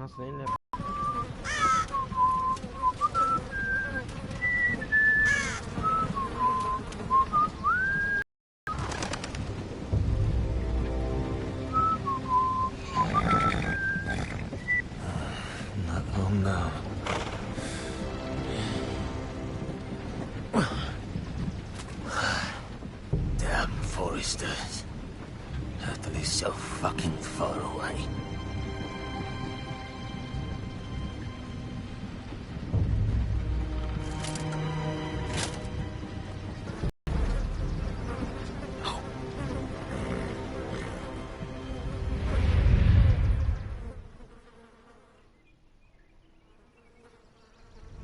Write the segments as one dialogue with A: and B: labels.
A: Nossa, nem lembro.
B: Not long now. Damn foresters. That is so fucking far away.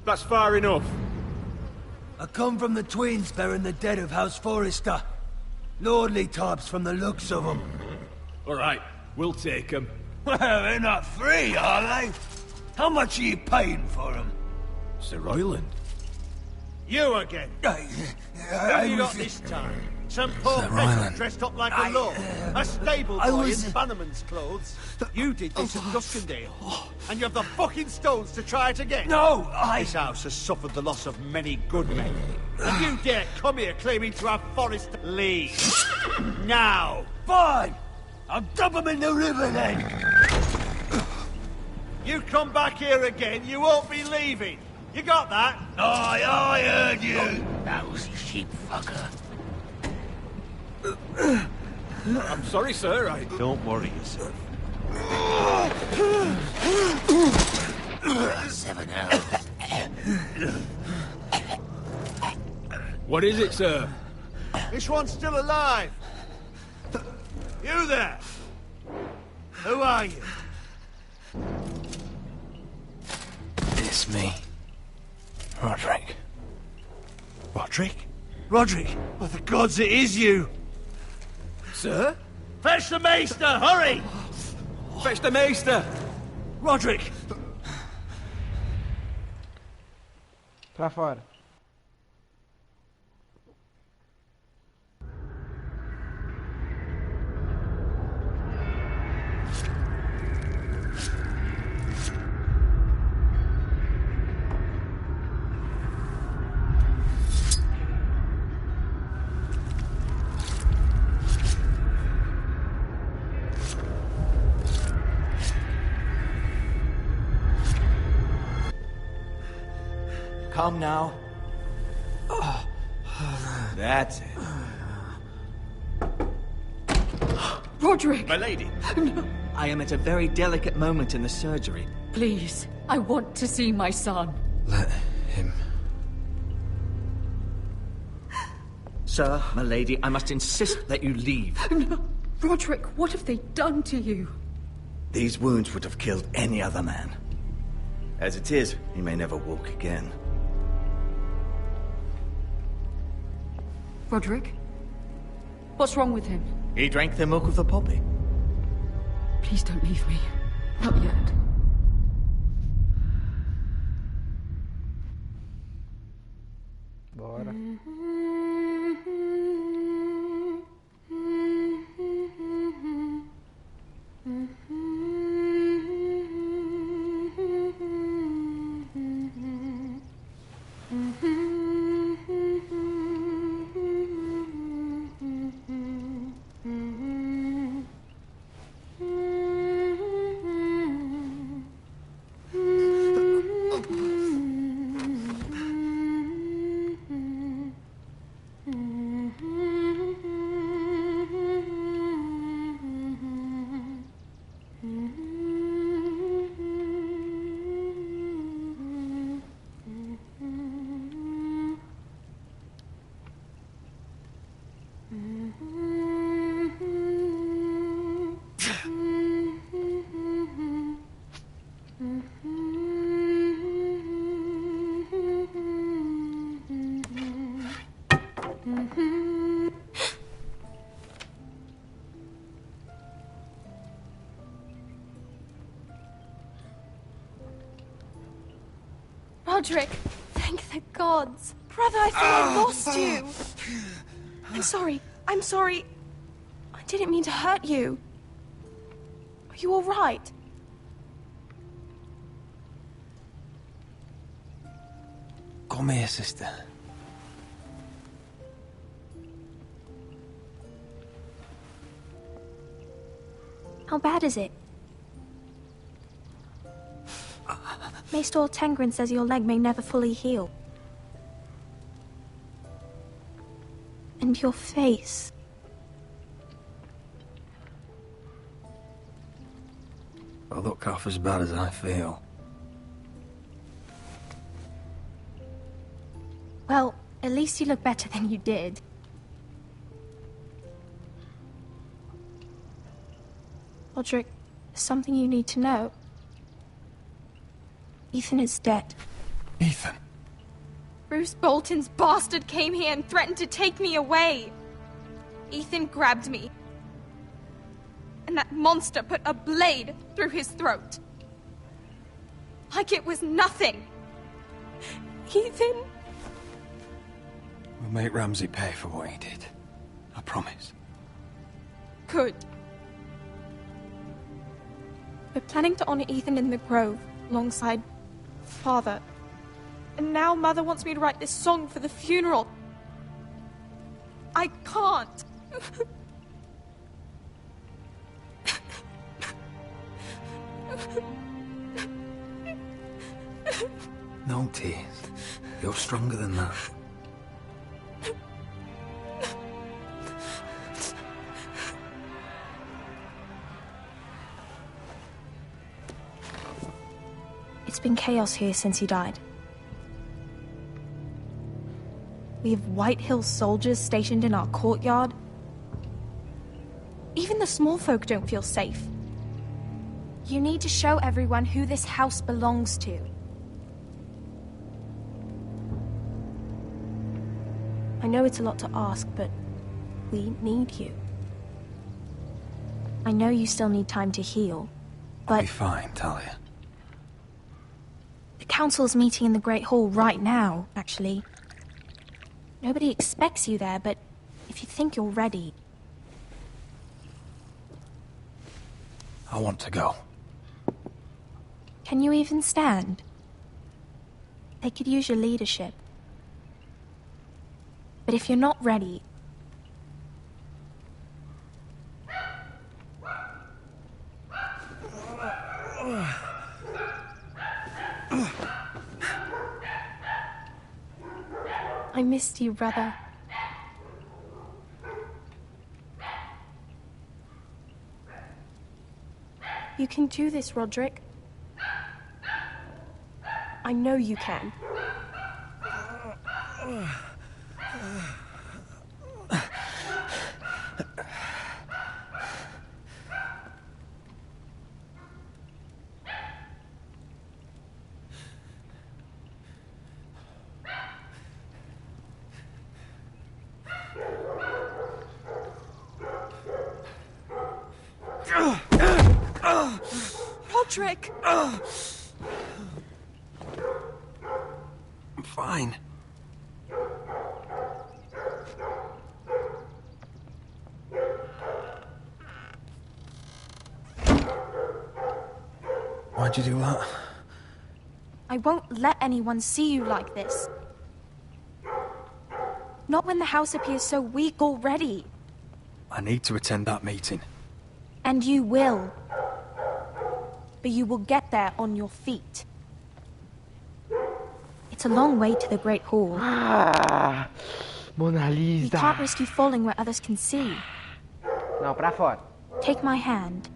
C: That's far enough.
D: I come from the twins bearing the dead of House Forrester. Lordly types from the looks of them.
C: All right, we'll take them.
D: Well, they're not free, are they? How much are you paying for them?
C: Sir Royland.
E: You again. Who have you got this time? Some poor peasant dressed up like a lord. A stable boy in Bannerman's clothes. You did this at Duskendale. And you have the fucking stones to try it again.
D: No,
E: This house has suffered the loss of many good men. And you dare come here claiming to have forest leave. Now.
D: Fine! I'll dump them in the river then!
E: You come back here again, you won't be leaving. You got that?
D: Aye, I heard you!
B: Lousy sheep fucker.
C: I'm sorry, sir.
E: Don't worry yourself.
B: 7 hours.
C: What is it, sir?
E: This one's still alive. You there? Who are you?
B: It's me. Roderick.
E: Roderick? Roderick? By the gods, it is you!
C: Sir?
E: Fetch the maester, hurry!
C: Fetch the maester!
E: Roderick!
A: Pra fora.
F: Come now. That's it.
G: Roderick!
E: My lady!
G: No,
F: I am at a very delicate moment in the surgery.
G: please. I want to see my son.
B: Let him.
F: Sir, my lady, I must insist that you leave.
G: No. Roderick, what have they done to you?
F: These wounds would have killed any other man. As it is, he may never walk again.
G: Roderick? What's wrong with him?
F: He drank the milk of the poppy.
G: Please don't leave me. Not yet.
A: Bora.
H: Roderick, thank the gods. Brother, I thought I lost you. I'm sorry. I didn't mean to hurt you. Are you all right?
I: Come here, sister.
H: How bad is it? Maester Tengrin says your leg may never fully heal. And your face.
I: I look half as bad as I feel.
H: Well, at least you look better than you did. Roderick, there's something you need to know. Ethan is dead.
I: Ethan?
H: Bruce Bolton's bastard came here and threatened to take me away. Ethan grabbed me. And that monster put a blade through his throat. Like it was nothing. Ethan...
I: We'll make Ramsay pay for what he did. I promise.
H: Good. We're planning to honor Ethan in the Grove, alongside Father. And now Mother wants me to write this song for the funeral. I can't.
I: No tears. You're stronger than that.
H: It's been chaos here since he died. We have White Hill soldiers stationed in our courtyard. Even the small folk don't feel safe. You need to show everyone who this house belongs to. I know it's a lot to ask, but we need you. I know you still need time to heal, but...
I: I'll be fine, Talia.
H: The council's meeting in the Great Hall right now, actually. Nobody expects you there, but if you think you're ready...
I: I want to go.
H: Can you even stand? They could use your leadership. But if you're not ready... I missed you, brother. You can do this, Roderick. I know you can. Roderick!
I: I'm fine. Why'd you do that?
H: I won't let anyone see you like this. Not when the house appears so weak already.
I: I need to attend that meeting.
H: And you will. But you will get there on your feet. It's a long way to the Great Hall.
A: Ah, Mona
H: We
A: Lisa.
H: can't risk you falling where others can see.
A: Não, pra fora.
H: Take my hand.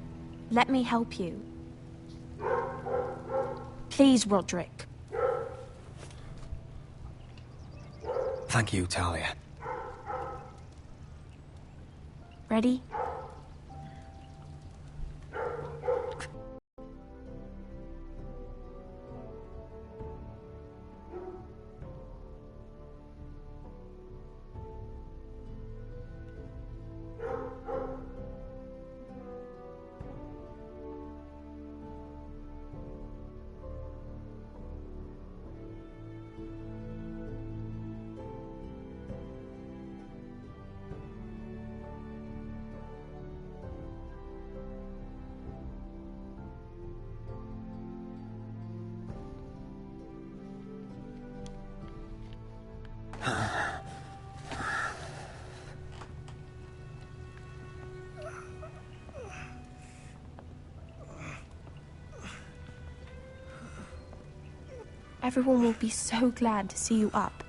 H: Let me help you. Please, Roderick.
I: Thank you, Talia.
H: Ready?
J: Everyone will be so glad to see you up.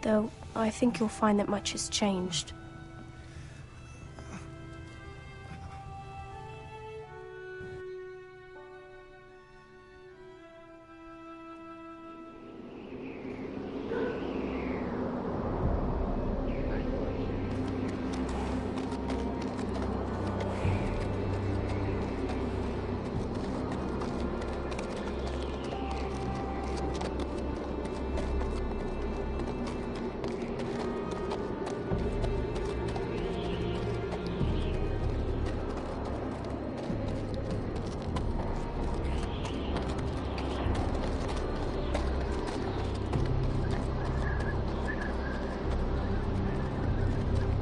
J: Though, I think you'll find that much has changed.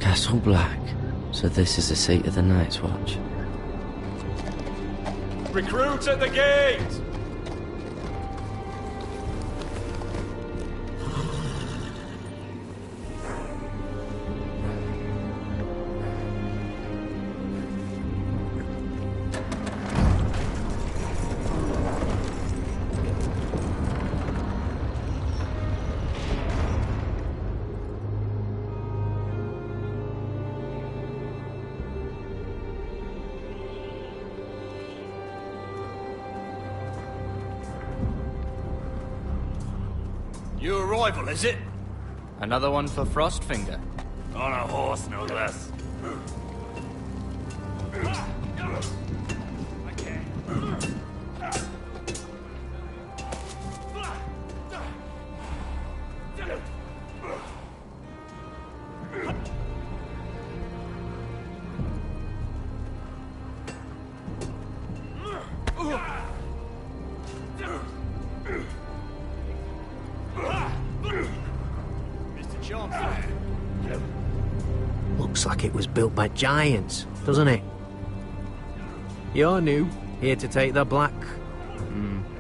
K: Castle Black. So this is the seat of the Night's Watch.
C: Recruit at the gate!
E: New arrival, is it?
L: Another one for Frostfinger.
E: On a horse, no less.
M: Looks like it was built by giants, doesn't it? You're new, here to take the black.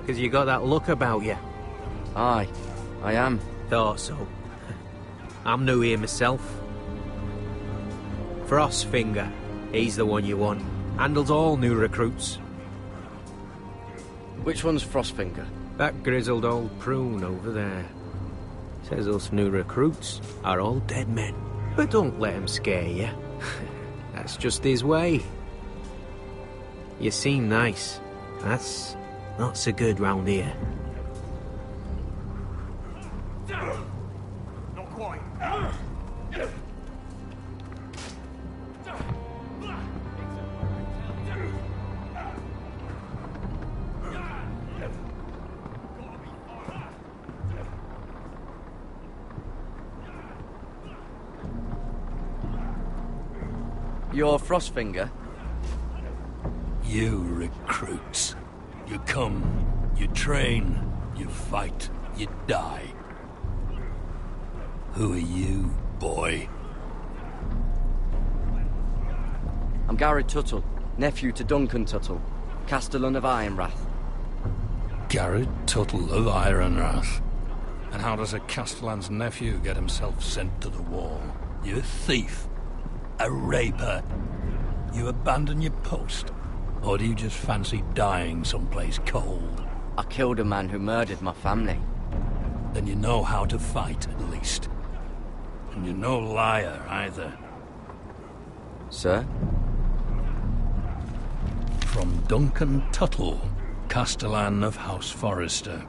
M: Because you got that look about you.
K: Aye, I am.
M: Thought so. I'm new here myself. Frostfinger, he's the one you want. Handles all new recruits.
K: Which one's Frostfinger?
M: That grizzled old prune over there. Says us new recruits are all dead men. But don't let him scare you. That's just his way. You seem nice. That's not so good round here.
E: Not quite.
K: You're Frostfinger?
N: You recruits. You come, you train, you fight, you die. Who are you, boy?
K: I'm Gary Tuttle, nephew to Duncan Tuttle, Castellan of Ironrath.
N: Garrett Tuttle of Ironrath. And how does a Castellan's nephew get himself sent to the wall? You a thief? A raper? You abandon your post? Or do you just fancy dying someplace cold?
K: I killed a man who murdered my family.
N: Then you know how to fight, at least. And you're no liar, either.
K: Sir?
N: From Duncan Tuttle, Castellan of House Forrester.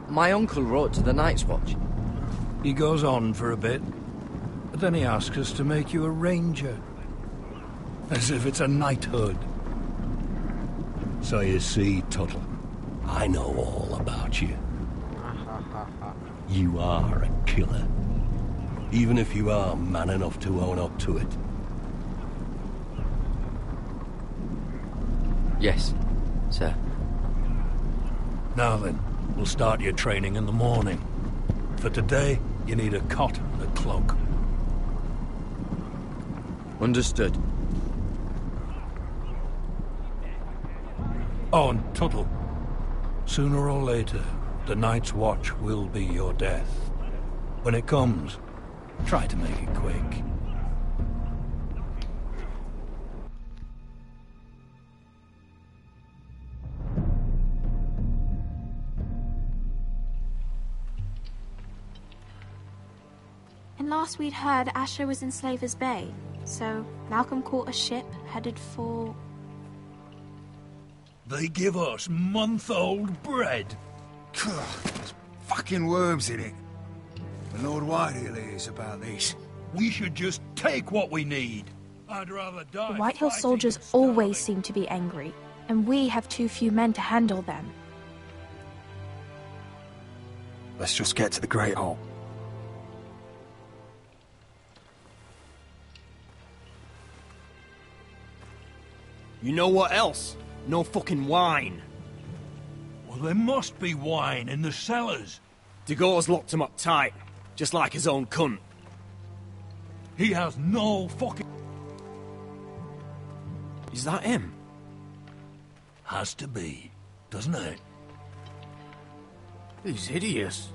K: My uncle wrote to the Night's Watch.
N: He goes on for a bit, but then he asks us to make you a ranger. As if it's a knighthood. So you see, Tuttle, I know all about you. You are a killer. Even if you are man enough to own up to it.
K: Yes, sir.
N: Now then, we'll start your training in the morning. For today, you need a cot and a cloak.
K: Understood.
N: Oh, and Tuttle, sooner or later, the Night's Watch will be your death. When it comes, try to make it quick.
J: When last we'd heard, Asher was in Slaver's Bay. So, Malcolm caught a ship headed for...
N: They give us month-old bread.
O: There's fucking worms in it. The Lord Whitehill hears about this.
N: We should just take what we need. I'd rather die.
J: The Whitehill soldiers always seem to be angry, and we have too few men to handle them.
O: Let's just get to the Great Hall.
E: You know what else? No fucking wine.
N: Well, there must be wine in the cellars.
E: Degor's locked him up tight, just like his own cunt.
N: He has no fucking...
E: Is that him?
N: Has to be, doesn't it?
B: He's hideous.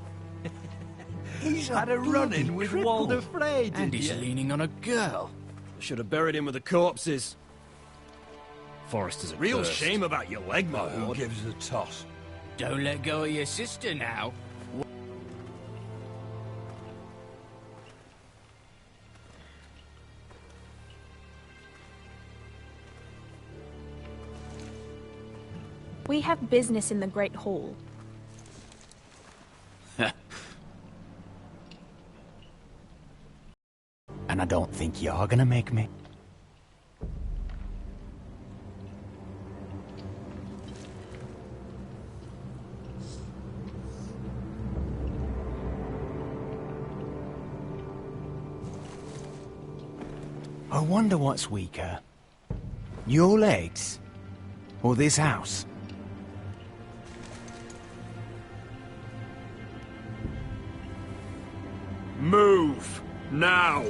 N: He's had a run-in with Walder Frey,
B: and he's leaning on a girl.
E: Should have buried him with the corpses.
B: Forrester's a
E: real
B: first.
E: Shame about your leg, my
N: Who
E: lord.
N: gives a toss?
B: Don't let go of your sister now.
J: We have business in the Great Hall.
B: And I don't think you're gonna make me. I wonder what's weaker. Your legs? Or this house?
E: Move! Now!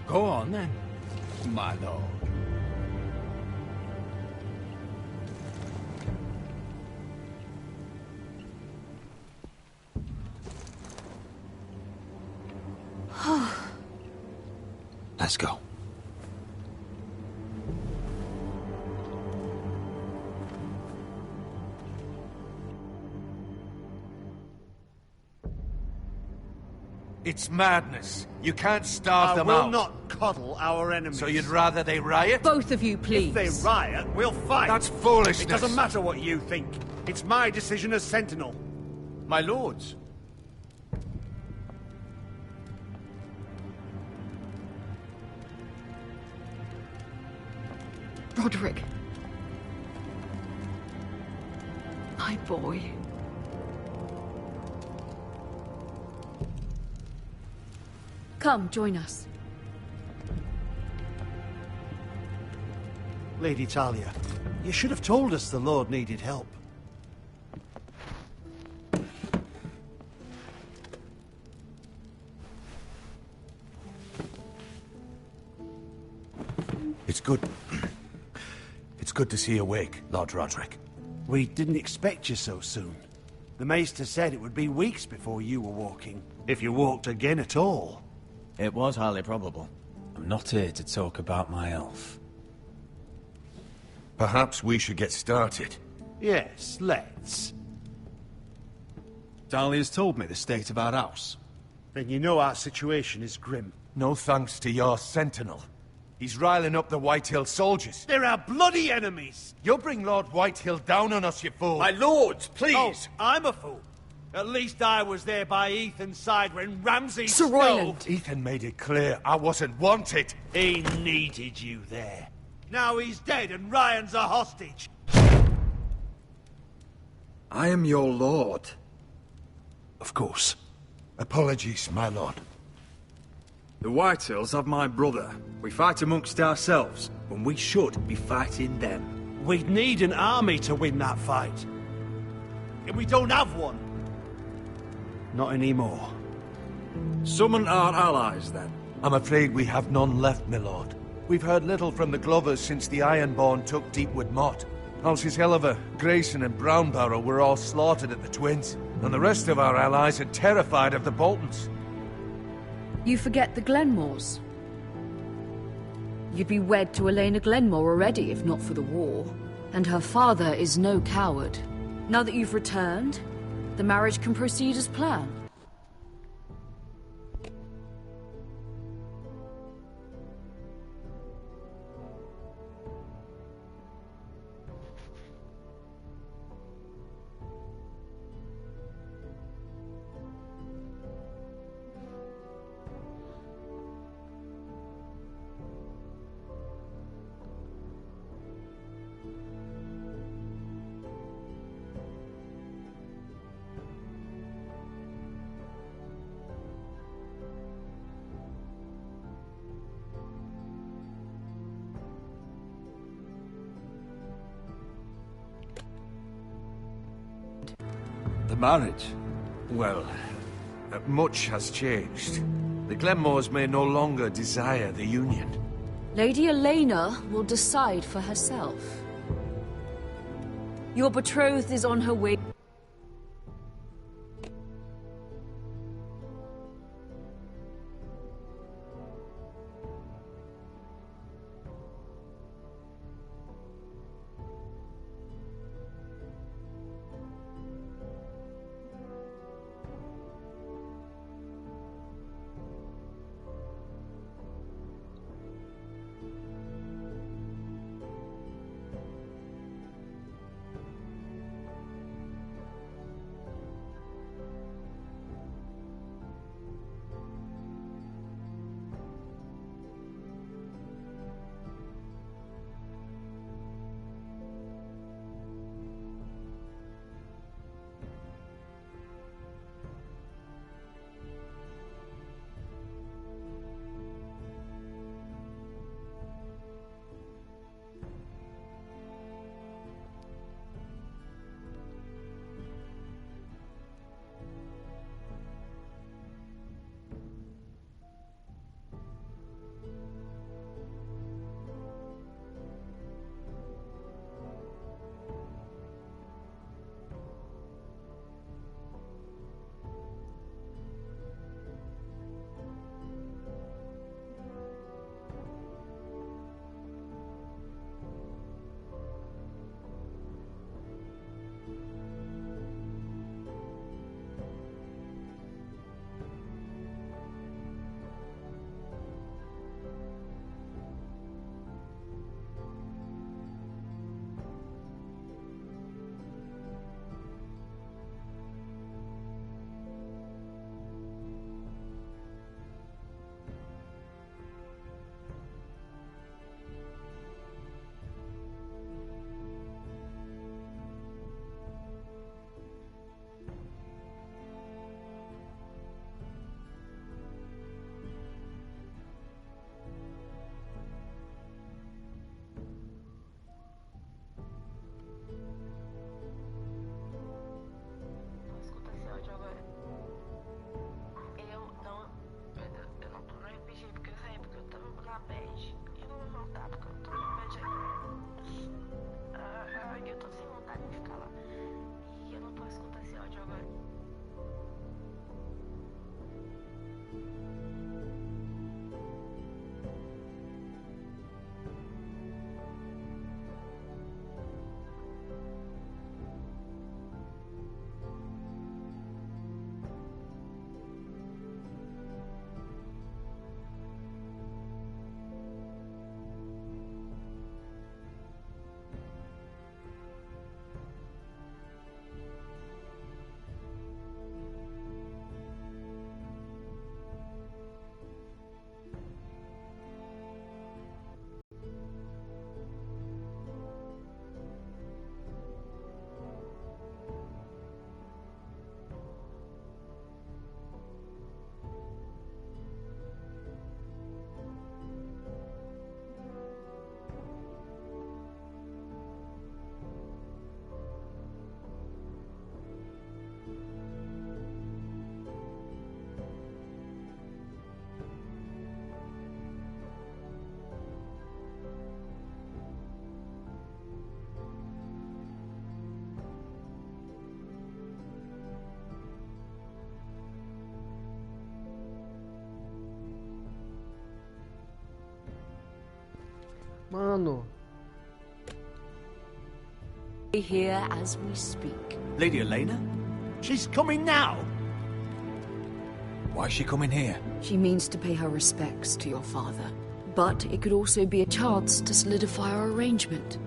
B: Go on then, my lord.
O: Let's go.
P: It's madness. You can't starve them out.
E: I will not coddle our enemies.
P: So you'd rather they riot?
G: Both of you, please.
E: If they riot, we'll fight.
P: That's foolishness.
E: It doesn't matter what you think. It's my decision as Sentinel.
B: My lords.
G: Roderick. My boy. Come, join us.
E: Lady Talia, you should have told us the Lord needed help.
P: It's good. It's good to see you awake, Lord Roderick.
E: We didn't expect you so soon. The Maester said it would be weeks before you were walking, if you walked again at all.
F: It was highly probable.
I: I'm not here to talk about my elf.
P: Perhaps we should get started.
E: Yes, let's.
Q: Dahlia's told me the state of our house.
E: Then you know our situation is grim.
P: No thanks to your sentinel. He's riling up the Whitehill soldiers.
E: They're our bloody enemies!
P: You'll bring Lord Whitehill down on us, you fool!
E: My lords, please! Oh, I'm a fool. At least I was there by Ethan's side when Ramsay
G: Sir Royland!
P: Ethan made it clear I wasn't wanted.
E: He needed you there. Now he's dead and Ryan's a hostage.
O: I am your lord.
P: Of course. Apologies, my lord.
Q: The Whitehills have my brother. We fight amongst ourselves, when we should be fighting them.
E: We'd need an army to win that fight. And we don't have one. Not anymore.
Q: Summon our allies, then.
P: I'm afraid we have none left, my lord. We've heard little from the Glovers since the Ironborn took Deepwood Motte. Houses Helliver, Grayson and Brownbarrow were all slaughtered at the Twins, and the rest of our allies are terrified of the Boltons.
G: You forget the Glenmores. You'd be wed to Elena Glenmore already, if not for the war. And her father is no coward. Now that you've returned, the marriage can proceed as planned.
P: The marriage? Well, much has changed. The Glenmores may no longer desire the union.
G: Lady Elena will decide for herself. Your betrothed is on her way.
A: Mano.
G: Here as we speak.
F: Lady Elena?
E: She's coming now!
I: Why is she coming here?
G: She means to pay her respects to your father. But it could also be a chance to solidify our arrangement.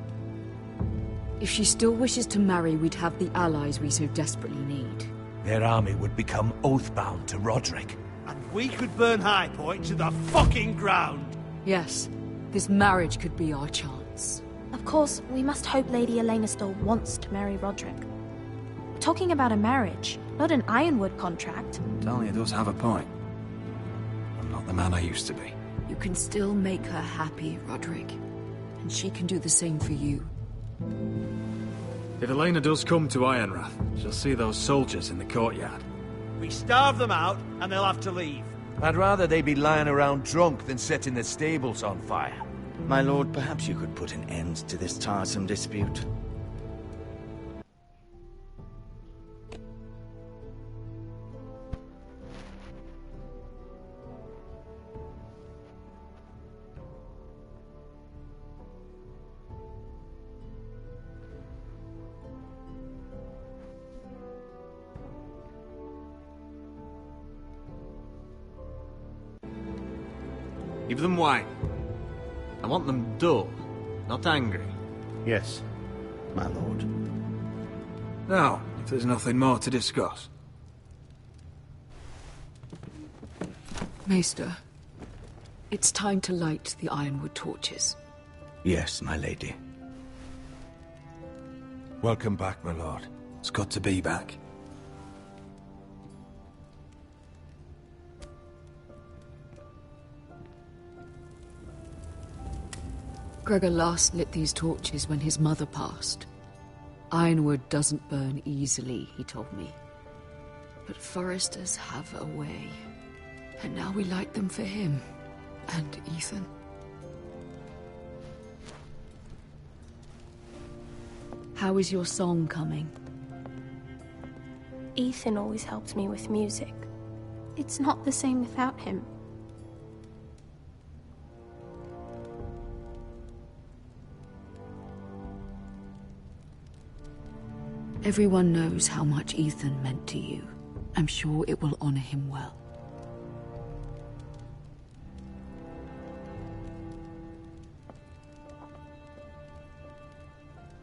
G: If she still wishes to marry, we'd have the allies we so desperately need.
P: Their army would become oath-bound to Roderick.
E: And we could burn High Point to the fucking ground!
G: Yes, this marriage could be our chance.
J: Of course, we must hope Lady Elena still wants to marry Roderick. We're talking about a marriage, not an Ironwood contract.
I: Talia does have a point. I'm not the man I used to be.
G: You can still make her happy, Roderick. And she can do the same for you.
Q: If Elena does come to Ironrath, she'll see those soldiers in the courtyard.
E: We starve them out, and they'll have to leave.
P: I'd rather they be lying around drunk than setting the stables on fire.
F: My lord, perhaps you could put an end to this tiresome dispute.
Q: Give them wine. I want them dull, not angry.
F: Yes, my lord.
Q: Now, if there's nothing more to discuss.
G: Maester, it's time to light the Ironwood torches.
F: Yes, my lady.
P: Welcome back, my lord.
I: It's good to be back.
G: Gregor last lit these torches when his mother passed. Ironwood doesn't burn easily, he told me. But foresters have a way. And now we light them for him. And Ethan. How is your song coming?
J: Ethan always helps me with music. It's not the same without him.
G: Everyone knows how much Ethan meant to you. I'm sure it will honor him well.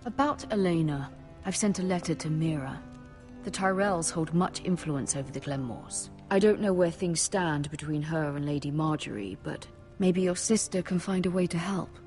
G: About Elena, I've sent a letter to Mira. The Tyrells hold much influence over the Glenmores. I don't know where things stand between her and Lady Marjorie, but maybe your sister can find a way to help.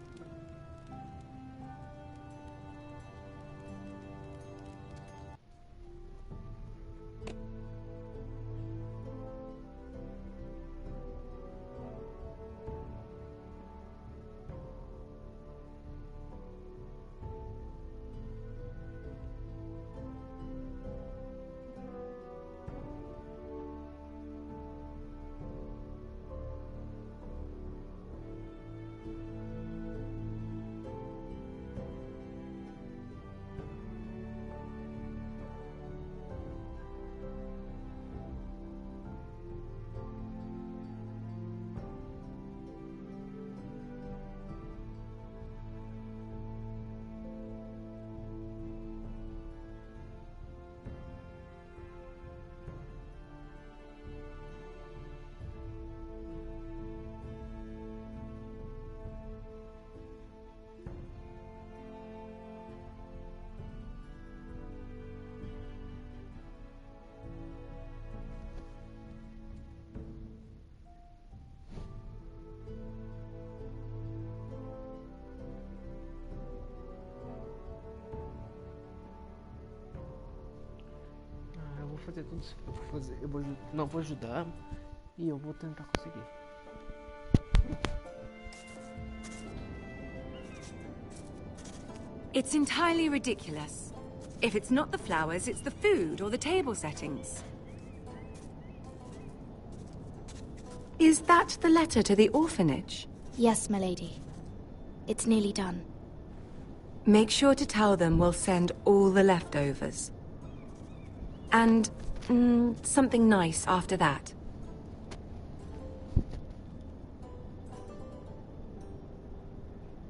A: Fazer tudo isso. Não vou ajudar e eu vou tentar conseguir.
R: It's entirely ridiculous. If it's not the flowers, it's the food or the table settings. Is that the letter to the orphanage?
J: Yes, my lady. It's nearly done.
R: Make sure to tell them we'll send all the leftovers. And something nice after that.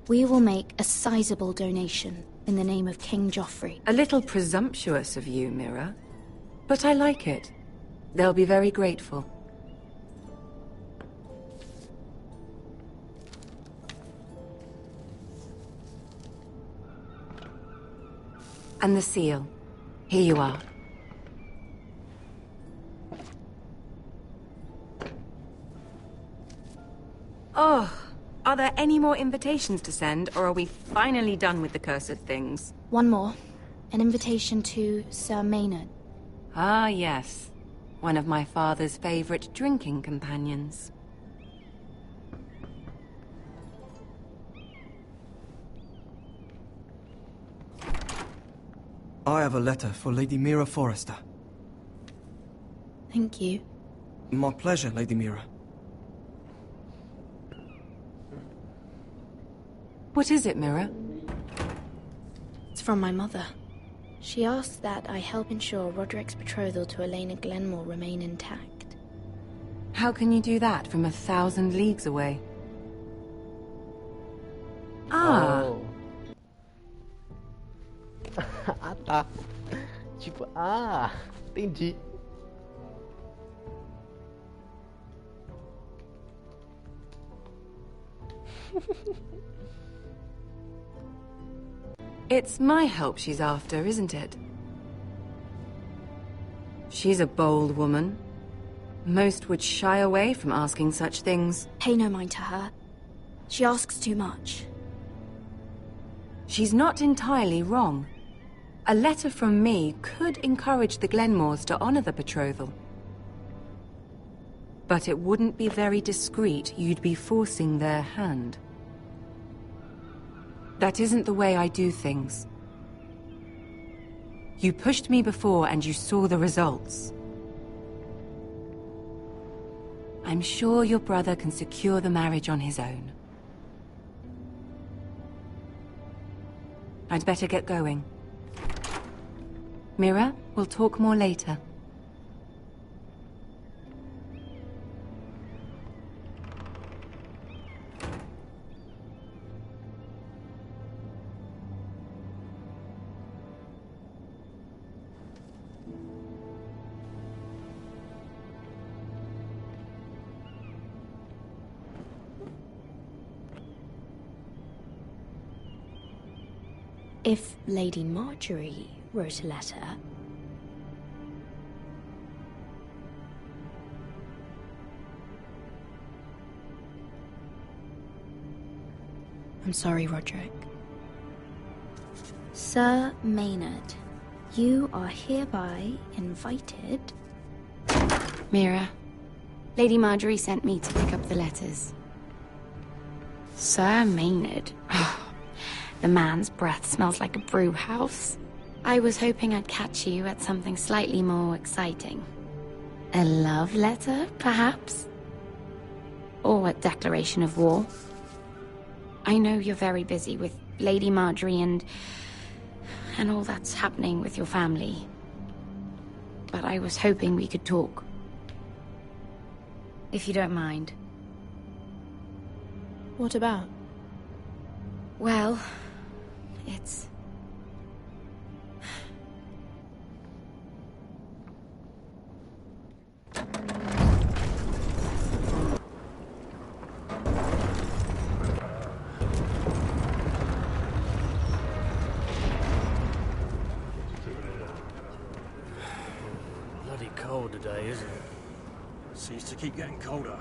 J: We will make a sizable donation. in the name of King Joffrey.
R: A little presumptuous of you, Mira. But I like it. They'll be very grateful. And the seal. Here you are. Oh, are there any more invitations to send, or are we finally done with the cursed things?
J: One more. An invitation to Sir Maynard.
R: Ah, yes. One of my father's favorite drinking companions.
S: I have a letter for Lady Mira Forrester.
J: Thank you.
S: My pleasure, Lady Mira.
R: What is it, Mira?
J: It's from my mother. She asks that I help ensure Roderick's betrothal to Elena Glenmore remain intact.
R: How can you do that from 1,000 leagues away? Ah!
A: Oh. Ah, tá. Tipo, entendi.
R: It's my help she's after, isn't it? She's a bold woman. Most would shy away from asking such things.
J: Pay no mind to her. She asks too much.
R: She's not entirely wrong. A letter from me could encourage the Glenmores to honor the betrothal. But it wouldn't be very discreet. You'd be forcing their hand. That isn't the way I do things. You pushed me before and you saw the results. I'm sure your brother can secure the marriage on his own. I'd better get going. Mira, we'll talk more later.
J: If Lady Marjorie wrote a letter... I'm sorry, Roderick. Sir Maynard, you are hereby invited...
T: Mira, Lady Marjorie sent me to pick up the letters. Sir Maynard. The man's breath smells like a brew house. I was hoping I'd catch you at something slightly more exciting. A love letter, perhaps? Or a declaration of war? I know you're very busy with Lady Marjorie and all that's happening with your family. But I was hoping we could talk. If you don't mind.
J: What about?
T: Well, it's...
E: Bloody cold today, isn't it? Seems to keep getting colder.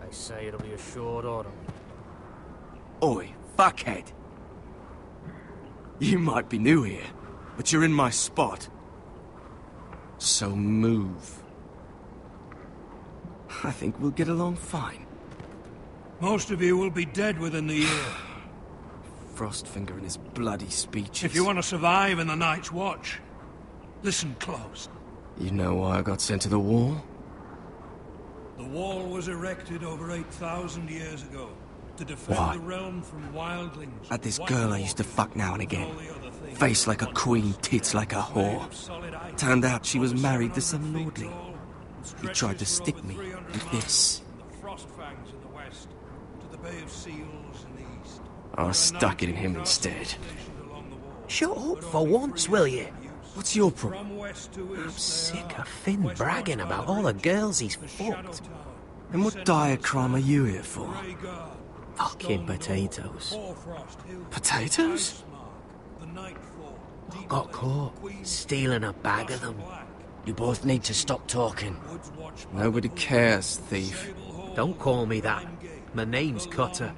E: They say it'll be a short autumn.
S: Oi, fuckhead. You might be new here, but you're in my spot. So move. I think we'll get along fine.
N: Most of you will be dead within the year.
S: Frostfinger and his bloody speeches.
N: If you want to survive in the Night's Watch, listen close.
S: You know why I got sent to the wall?
N: The wall was erected over 8,000 years ago to defend
S: Why?
N: the realm from wildlings.
S: Had this girl I used to fuck now and again. Face like a queen, tits like a whore. Turned out she was married to some lordling. He tried to stick me with this.
N: The frost fangs in the west, to the Bay of Seals in the east.
S: I stuck it in him instead.
M: Shut up for once, will you?
S: What's your problem?
M: I'm sick of Finn bragging about all the girls he's fucked.
S: And what dire crime are you here for?
M: Fucking potatoes.
S: Potatoes?
M: I got caught stealing a bag of them.
K: You both need to stop talking.
S: Nobody cares, thief.
M: Don't call me that. My name's Cutter.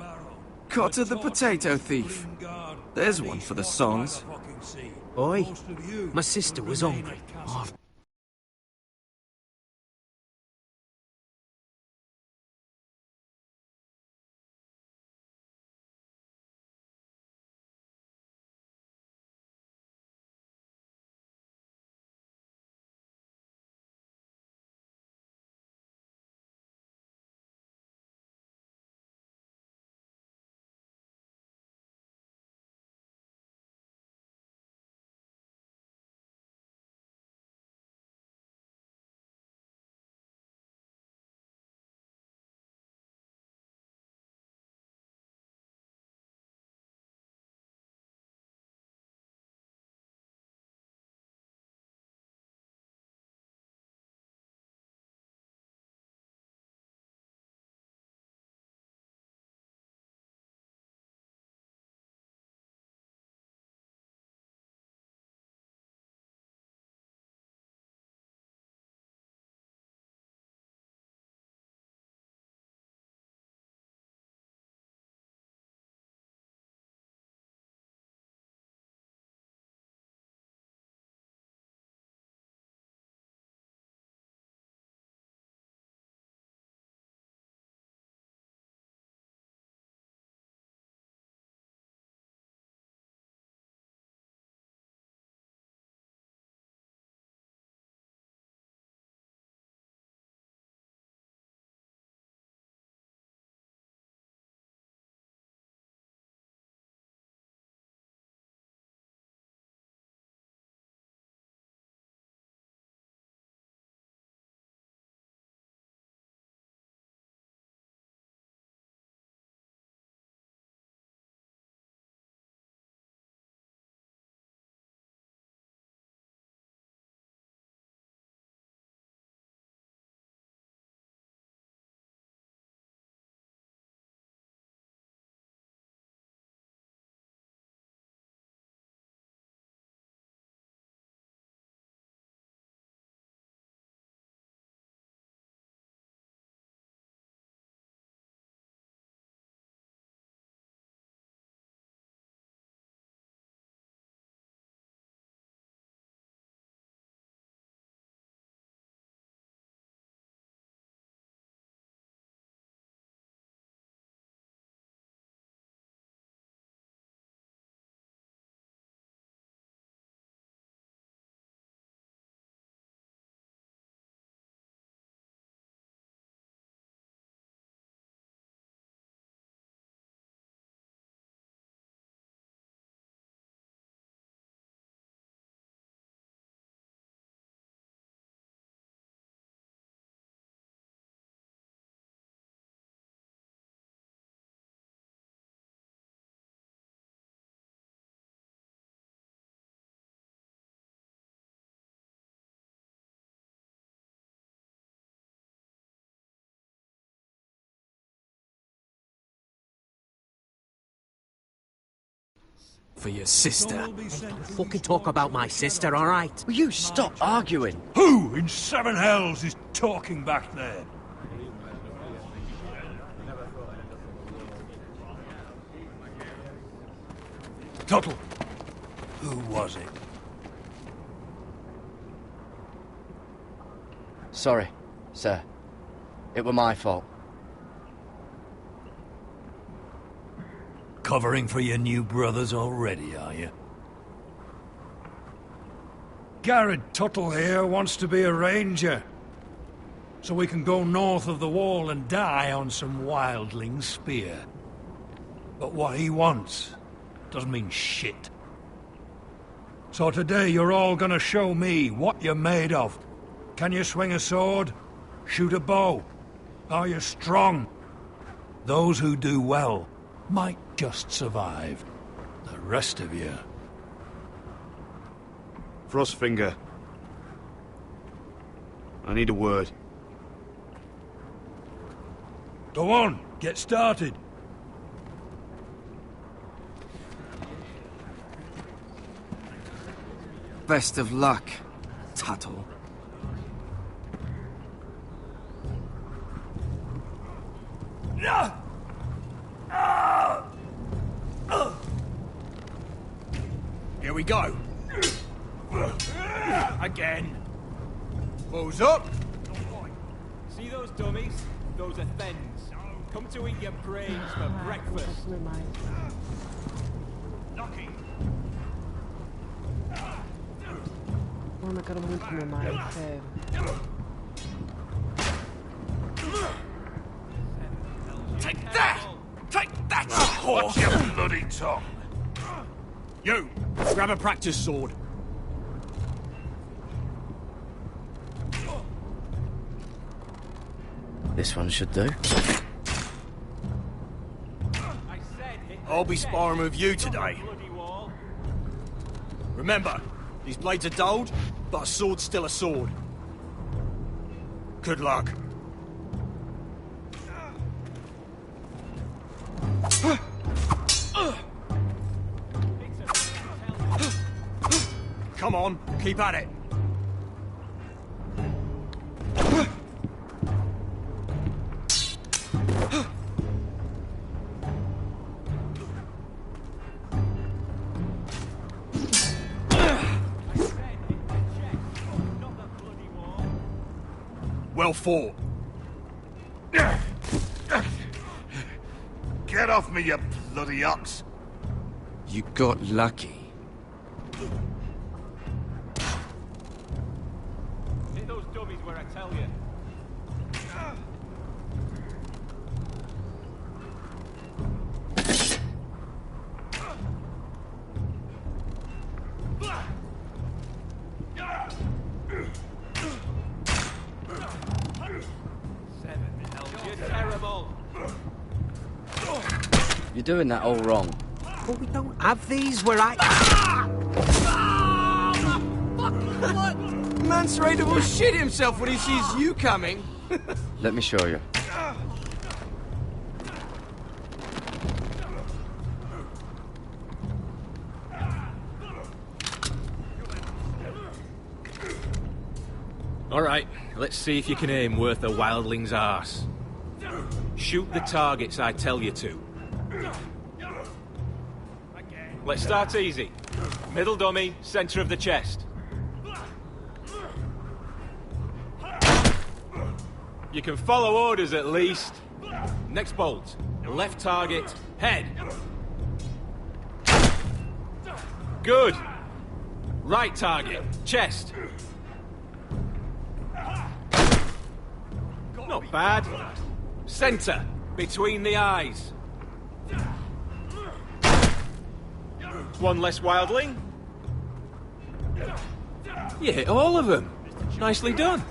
S: Cutter the potato thief. There's one for the songs.
M: Oi, my sister was hungry. Oh,
S: For your sister.
M: Don't fucking talk about my sister, alright?
K: Will you stop arguing?
N: Who in seven hells is talking back there? Tuttle, who was it?
K: Sorry, sir. It were my fault.
N: Covering for your new brothers already, are you? Garrett Tuttle here wants to be a ranger. So we can go north of the wall and die on some wildling's spear. But what he wants doesn't mean shit. So today you're all gonna show me what you're made of. Can you swing a sword? Shoot a bow? Are you strong? Those who do well might just survive. The rest of you...
Q: Frostfinger. I need a word.
N: Go on, get started.
S: Best of luck, Tuttle.
E: Here we go. Again. Balls up.
C: See those dummies? Those are thens. Come to eat your brains for breakfast. Knocking.
A: Mano, eu quero muito comer mais, sério.
E: Take that! Take that, you
O: Watch your bloody tongue.
E: You, grab a practice sword.
K: This one should do.
E: I'll be sparring with you today. Remember, these blades are dulled, but a sword's still a sword. Good luck. Come on, keep at it. Well fought.
O: Get off me, you bloody ox.
S: You got lucky.
C: Hit those dummies where I tell you. You're terrible.
K: You're doing that all wrong.
M: But we don't have these where I...
S: Mance Raider will shit himself when he sees you coming.
K: Let me show you.
C: All right, let's see if you can aim worth a wildling's arse. Shoot the targets I tell you to. Let's start easy. Middle dummy, center of the chest. You can follow orders at least. Next bolt. Left target, head. Good. Right target, chest. Not bad. Center, between the eyes. One less wildling. You hit all of them. Nicely done.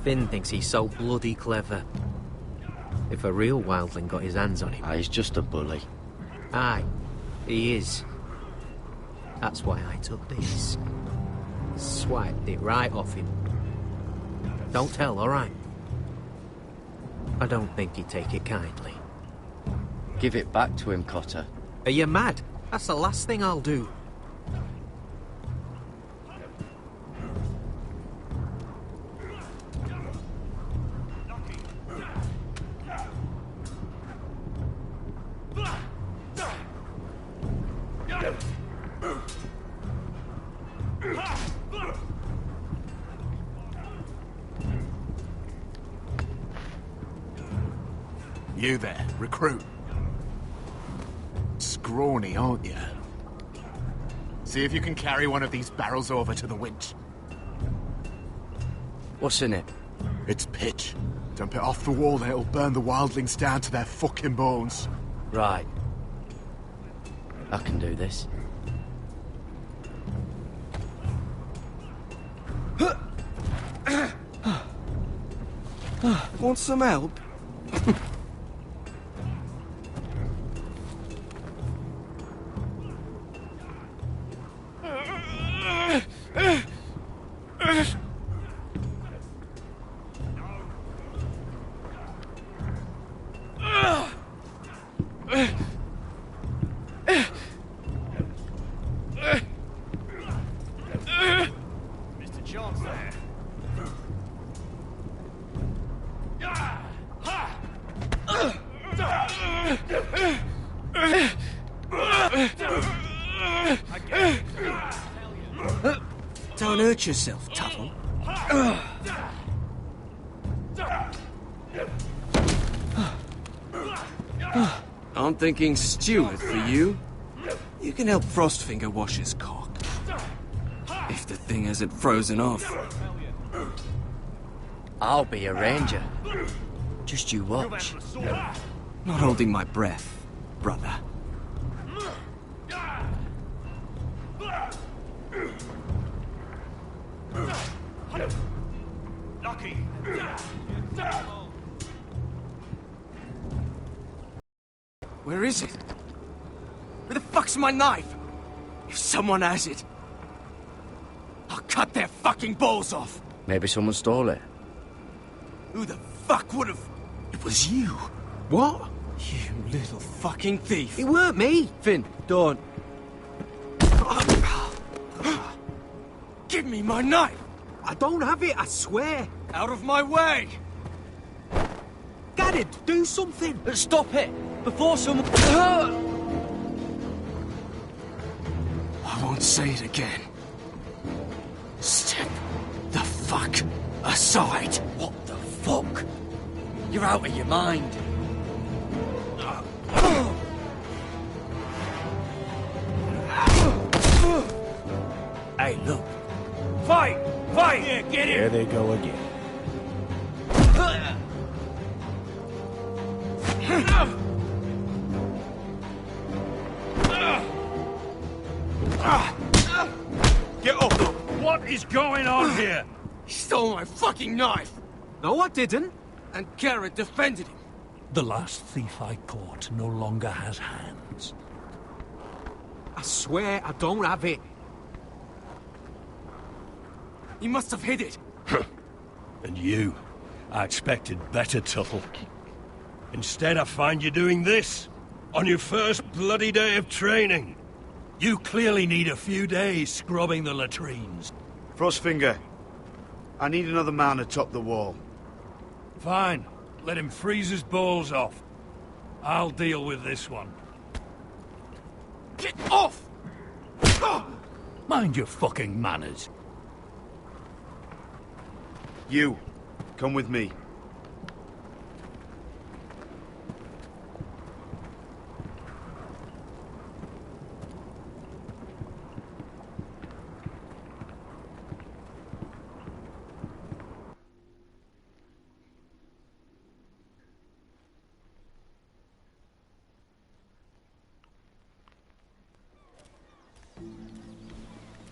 M: Finn thinks he's so bloody clever. If a real wildling got his hands on him...
K: He's just a bully.
M: Aye, he is. That's why I took this. Swiped it right off him. Don't tell, all right? I don't think he'd take it kindly.
K: Give it back to him, Cotter.
M: Are you mad? That's the last thing I'll do.
O: You there, recruit. Scrawny, aren't you? See if you can carry one of these barrels over to the winch.
K: What's in it?
O: It's pitch. Dump it off the wall, then it'll burn the wildlings down to their fucking bones.
K: Right. I can do this. Want some help?
E: Mr. John's there.
S: Don't hurt yourself, Tuttle. I'm thinking Stewart for you. You can help Frostfinger wash his cock. If the thing hasn't frozen off.
K: I'll be a ranger. Just you watch.
S: Not holding my breath, brother.
E: Lucky.
S: Where is it? Where the fuck's my knife? If someone has it, I'll cut their fucking balls off.
K: Maybe someone stole it.
S: Who the fuck would have? It was you.
M: What?
S: You little fucking thief.
M: It weren't me.
K: Finn, don't.
S: Give me my knife.
M: I don't have it, I swear.
S: Out of my way.
M: Garrett, do something.
K: Stop it! Before someone...
S: I won't say it again. Step the fuck aside.
K: What the fuck? You're out of your mind.
E: Hey, look. Fight! Fight! Yeah, get
P: There
E: it!
P: they go again.
E: Get up! What is going on here?
S: He stole my fucking knife.
M: No, I didn't.
S: And Garrett defended him.
N: The last thief I caught no longer has hands.
M: I swear I don't have it.
S: He must have hid it.
N: And you, I expected better, Tuttle. Instead, I find you doing this on your first bloody day of training. You clearly need a few days scrubbing the latrines.
F: Frostfinger, I need another man atop the wall.
N: Fine. Let him freeze his balls off. I'll deal with this one.
S: Get off!
N: Mind your fucking manners.
F: You, come with me.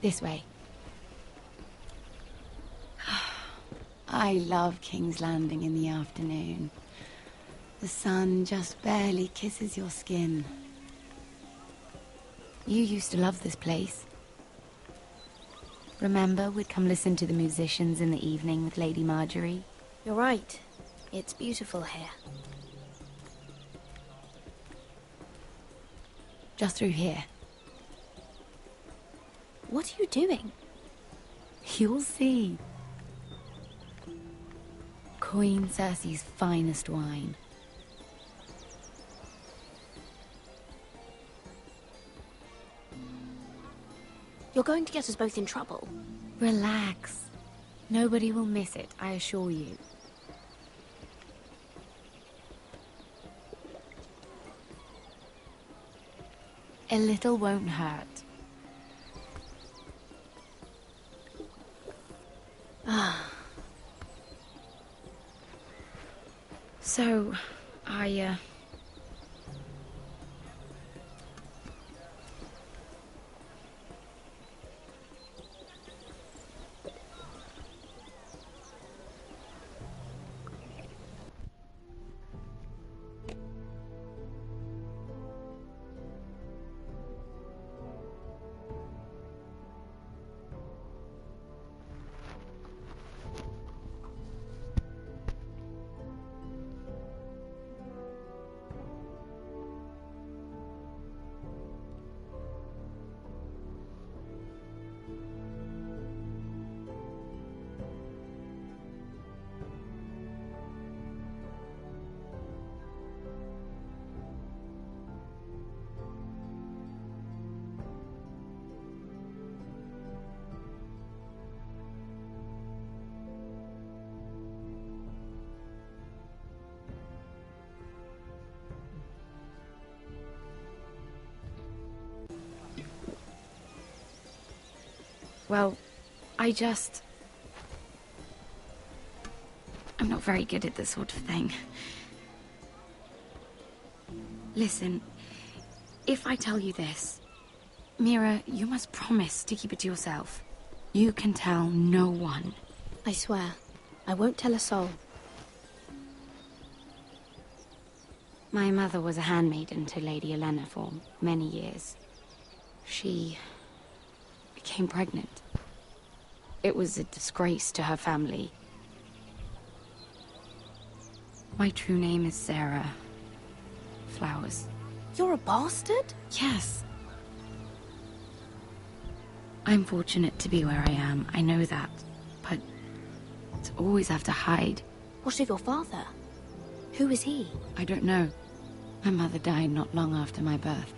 T: This way. I love King's Landing in the afternoon. The sun just barely kisses your skin. You used to love this place. Remember, we'd come listen to the musicians in the evening with Lady Marjorie?
J: You're right. It's beautiful here.
T: Just through here.
J: What are you doing?
T: You'll see. Queen Cersei's finest wine.
J: You're going to get us both in trouble.
T: Relax. Nobody will miss it, I assure you. A little won't hurt. Ah. So, Well, I'm not very good at this sort of thing. Listen, if I tell you this, Mira, you must promise to keep it to yourself. You can tell no one.
J: I swear, I won't tell a soul.
T: My mother was a handmaiden to Lady Elena for many years. She became pregnant. It was a disgrace to her family. My true name is Sarah Flowers.
J: You're a bastard?
T: Yes. I'm fortunate to be where I am, I know that. But to always have to hide.
J: What of your father? Who is he?
T: I don't know. My mother died not long after my birth.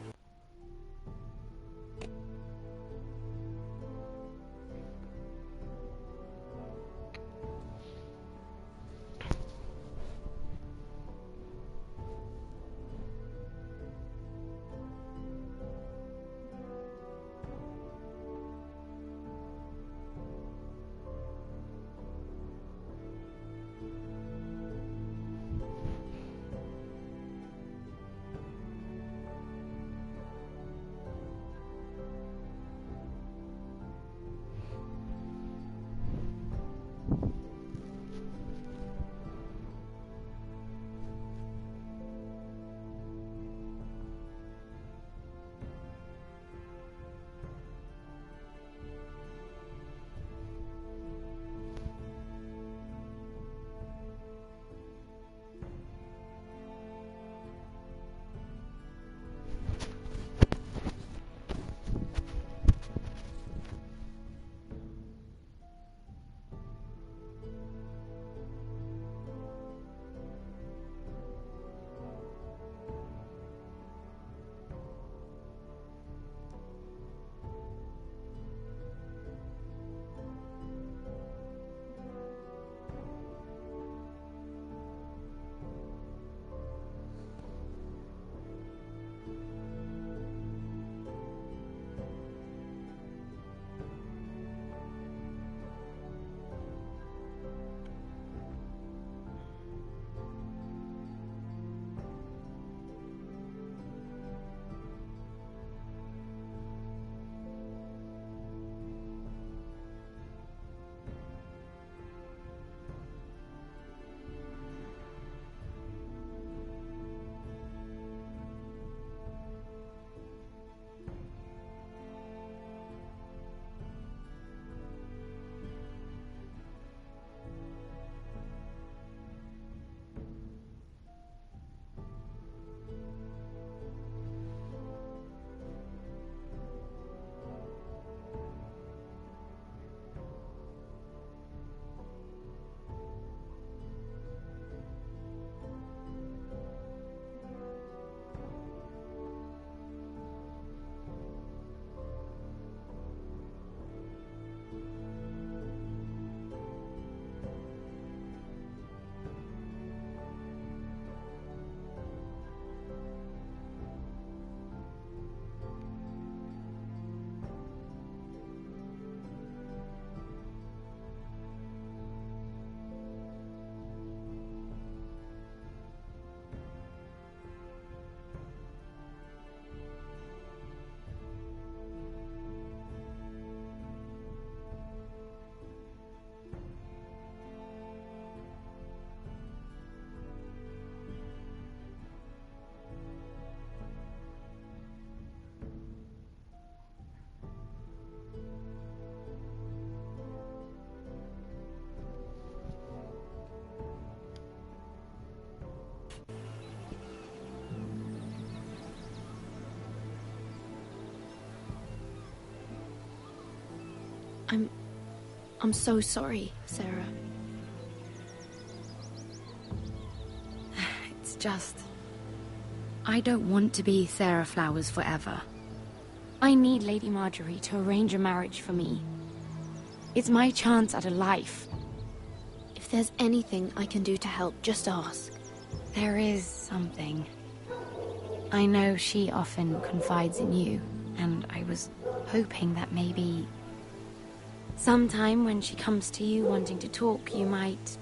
J: I'm so sorry, Sarah.
T: It's just... I don't want to be Sarah Flowers forever. I need Lady Marjorie to arrange a marriage for me. It's my chance at a life.
J: If there's anything I can do to help, just ask.
T: There is something. I know she often confides in you, and I was hoping that maybe... Sometime when she comes to you wanting to talk, you might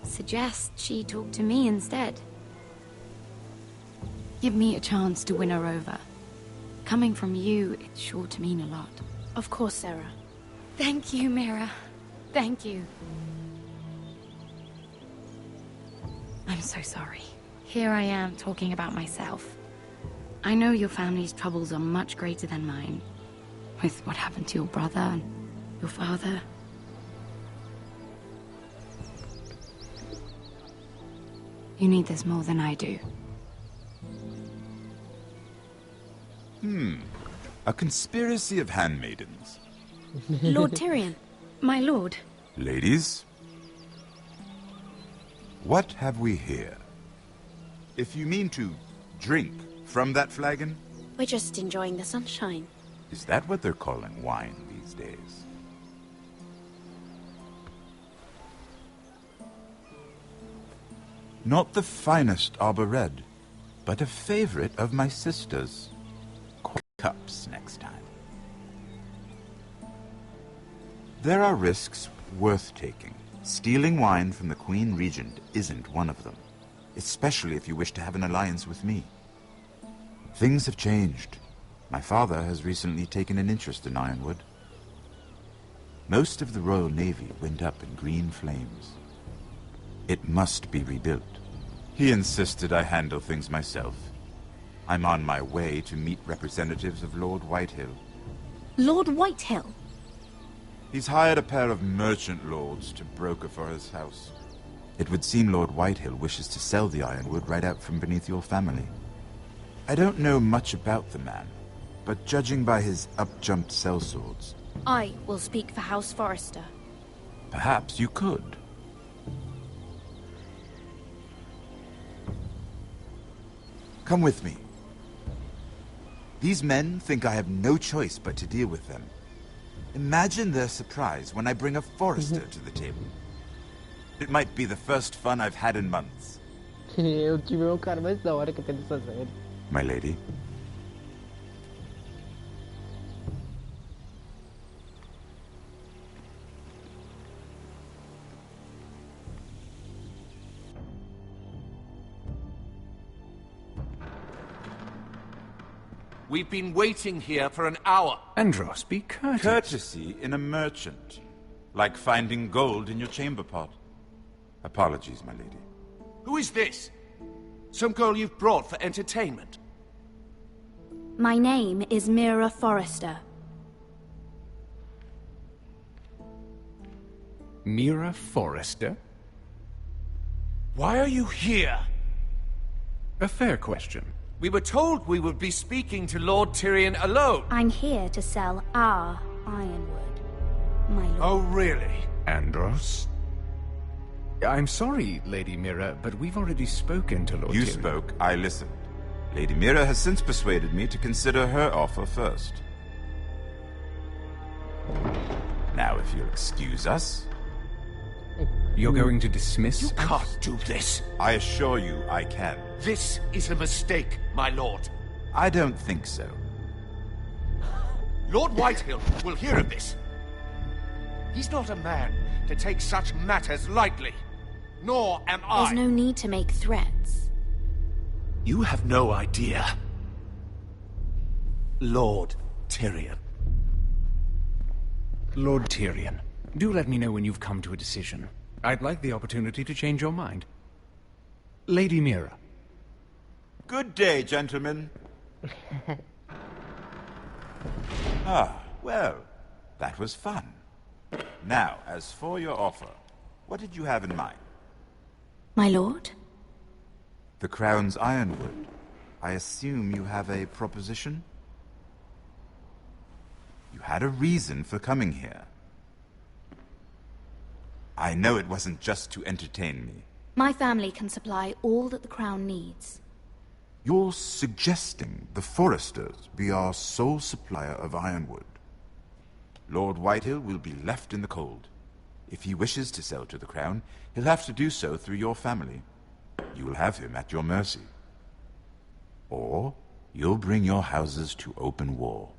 T: suggest she talk to me instead. Give me a chance to win her over. Coming from you, it's sure to mean a lot.
J: Of course, Sarah.
T: Thank you, Mira. Thank you. I'm so sorry. Here I am talking about myself. I know your family's troubles are much greater than mine. With what happened to your brother and your father. You need this more than I do.
U: A conspiracy of handmaidens.
J: Lord Tyrion.
T: My lord.
U: Ladies, what have we here? If you mean to drink from that flagon,
J: We're just enjoying the sunshine.
U: is that what they're calling wine these days? Not the finest arbor red, but a favorite of my sister's. Cups next time. There are risks worth taking. Stealing wine from the Queen Regent isn't one of them, especially if you wish to have an alliance with me. Things have changed. My father has recently taken an interest in Ironwood. Most of the Royal Navy went up in green flames. It must be rebuilt. He insisted I handle things myself. I'm on my way to meet representatives of Lord Whitehill.
J: Lord Whitehill?
U: He's hired a pair of merchant lords to broker for his house. It would seem Lord Whitehill wishes to sell the ironwood right out from beneath your family. I don't know much about the man, but judging by his up-jumped sellswords,
J: I will speak for House Forrester.
U: perhaps you could. Come with me. These men think I have no choice but to deal with them. Imagine their surprise when I bring a Forrester to the table. It might be the first fun I've had in months.
A: Eu tive um cara mais da hora que eu tenho essa série.
U: My lady.
V: We've been waiting here for an hour.
U: Andros, be courteous. Courtesy in a merchant. Like finding gold in your chamber pot. Apologies, my lady.
V: Who is this? Some girl you've brought for entertainment?
J: My name is Mira Forrester.
W: Mira Forrester?
V: Why are you here?
W: A fair question.
V: We were told we would be speaking to Lord Tyrion alone.
J: I'm here to sell our ironwood, my lord.
V: Oh, really?
W: Andros? I'm sorry, Lady Mira, but we've already spoken to Lord
U: You
W: Tyrion.
U: spoke, I listened. Lady Mira has since persuaded me to consider her offer first. Now, if you'll excuse us...
W: You're going to dismiss
V: You
W: us?
V: can't do this.
U: I assure you I can.
V: This is a mistake, my lord.
U: I don't think so.
V: Lord Whitehill will hear of this. He's not a man to take such matters lightly. Nor am I.
J: There's no need to make threats.
V: You have no idea. Lord Tyrion.
W: Lord Tyrion, do let me know when you've come to a decision. I'd like the opportunity to change your mind. Lady Mira.
U: Good day, gentlemen. Ah, well, that was fun. Now, as for your offer, what did you have in mind?
J: My lord?
U: The Crown's ironwood. I assume you have a proposition? You had a reason for coming here. I know it wasn't just to entertain me.
J: My family can supply all that the Crown needs.
U: You're suggesting the Forresters be our sole supplier of ironwood. Lord Whitehill will be left in the cold. If he wishes to sell to the Crown, he'll have to do so through your family. You will have him at your mercy. Or you'll bring your houses to open war.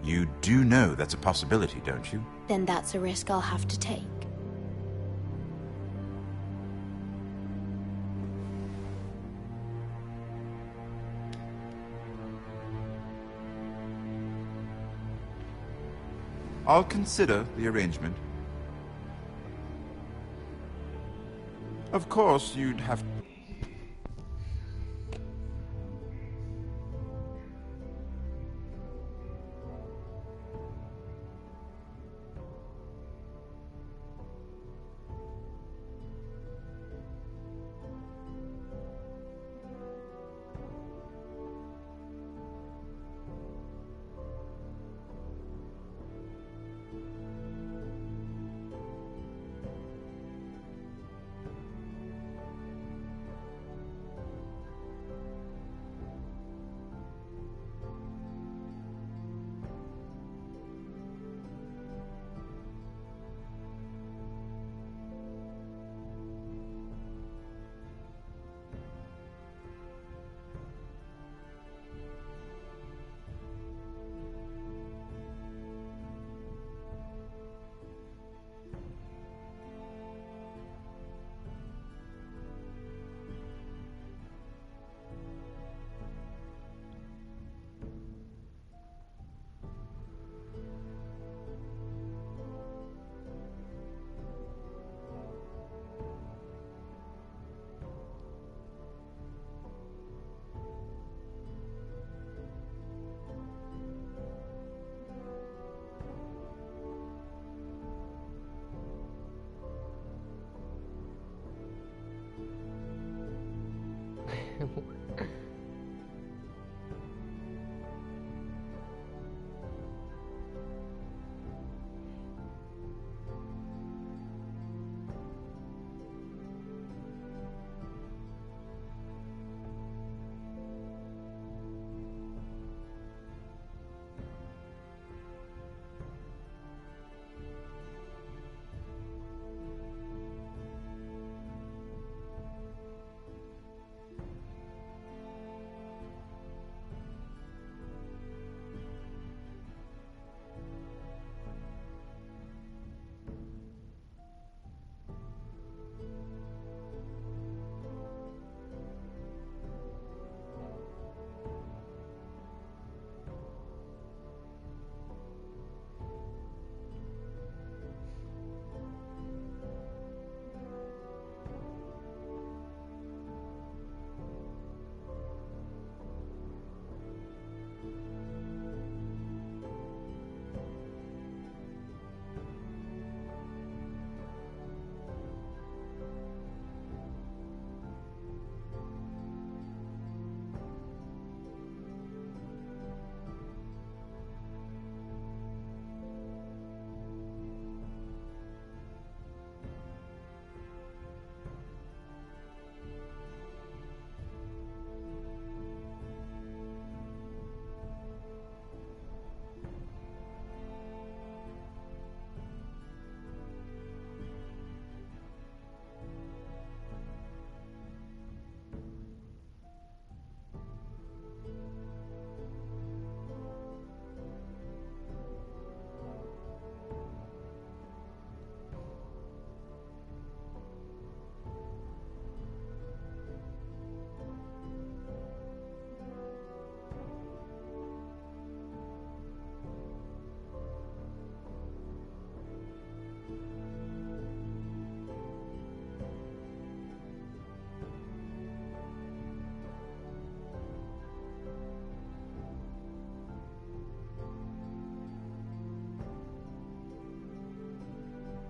U: You do know that's a possibility, don't you?
J: Then that's a risk I'll have to take.
U: I'll consider the arrangement. Of course, you'd have...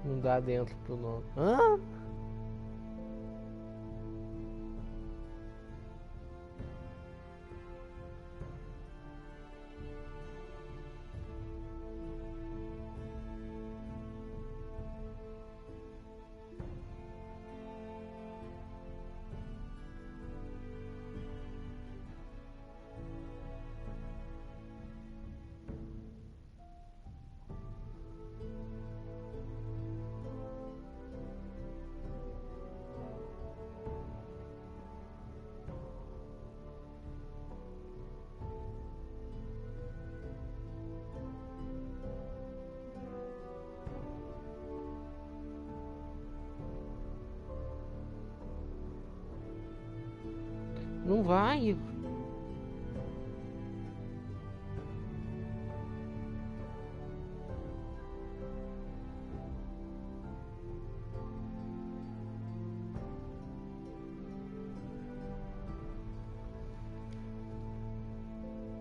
A: Não dá dentro pro nome. Hã? Não vai.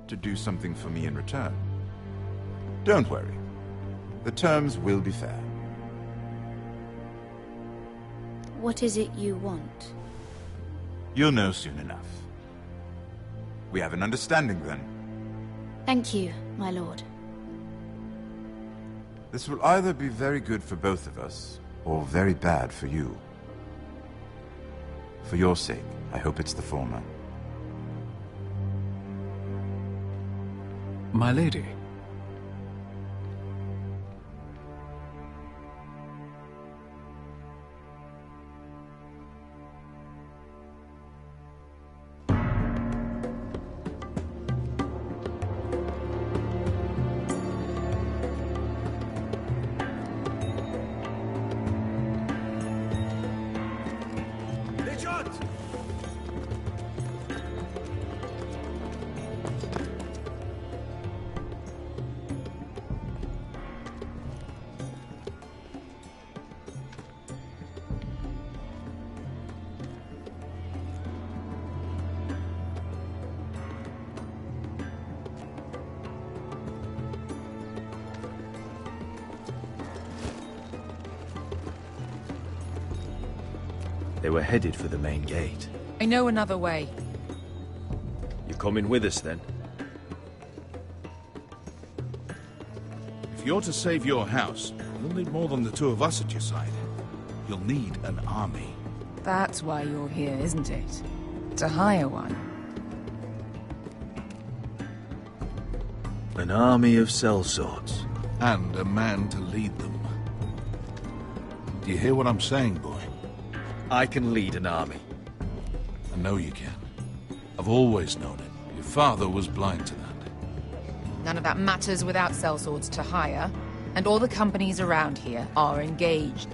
U: To do something for me in return. Don't worry. The terms will be fair.
J: What is it you want?
U: You'll know soon enough. We have an understanding then.
J: Thank you, my lord.
U: This will either be very good for both of us, or very bad for you. For your sake, I hope it's the former.
W: My lady.
D: They were headed for the main gate.
H: I know another way.
D: You coming with us, then?
P: If you're to save your house, you'll need more than the two of us at your side. You'll need an army.
H: That's why you're here, isn't it? To hire one.
D: An army of sellswords.
P: And a man to lead them. Do you hear what I'm saying, boy?
D: I can lead an army.
P: I know you can. I've always known it. Your father was blind to that.
H: None of that matters without sellswords to hire, and all the companies around here are engaged.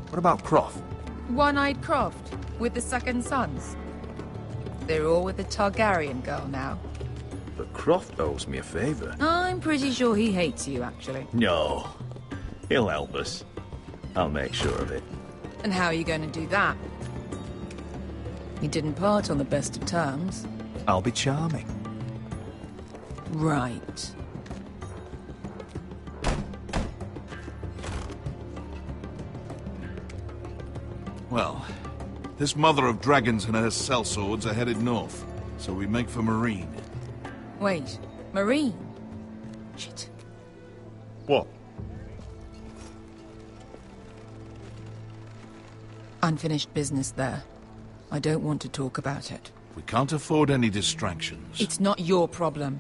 D: What about Croft?
H: One-eyed Croft, with the second sons. They're all with the Targaryen girl now.
D: But Croft owes me a favor.
H: I'm pretty sure he hates you, actually.
D: No. He'll help us. I'll make sure of it.
H: And how are you going to do that? You didn't part on the best of terms.
D: I'll be charming.
H: Right.
P: Well, this mother of dragons and her sellswords are headed north, so we make for Marine.
H: Wait, Marine? Shit.
D: What?
H: Unfinished business there. I don't want to talk about it.
P: We can't afford any distractions.
H: It's not your problem.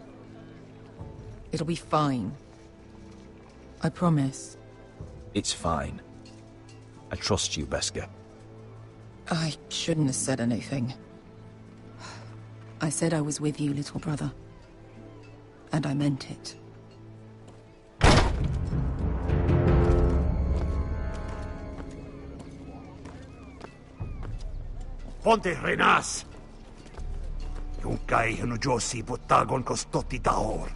H: It'll be fine. I promise.
D: It's fine. I trust you, Beskar.
H: I shouldn't have said anything. I said I was with you, little brother. And I meant it.
E: Ponte Renas! Yung kay hino Josi putagon ko stoti tahor.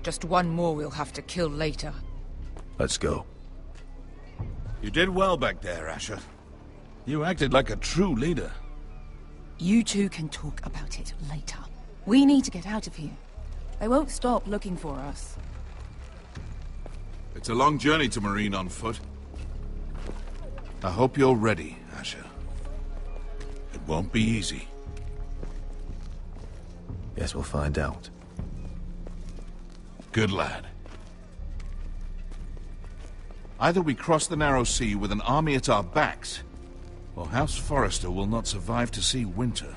H: Just one more we'll have to kill later.
D: Let's go.
P: You did well back there, Asher. You acted like a true leader.
H: You two can talk about it later. We need to get out of here. They won't stop looking for us.
P: It's a long journey to Marine on foot. I hope you're ready, Asher. It won't be easy.
D: Guess we'll find out.
B: Good lad. Either we cross the narrow sea with an army at our backs, or House Forrester will not survive to see winter.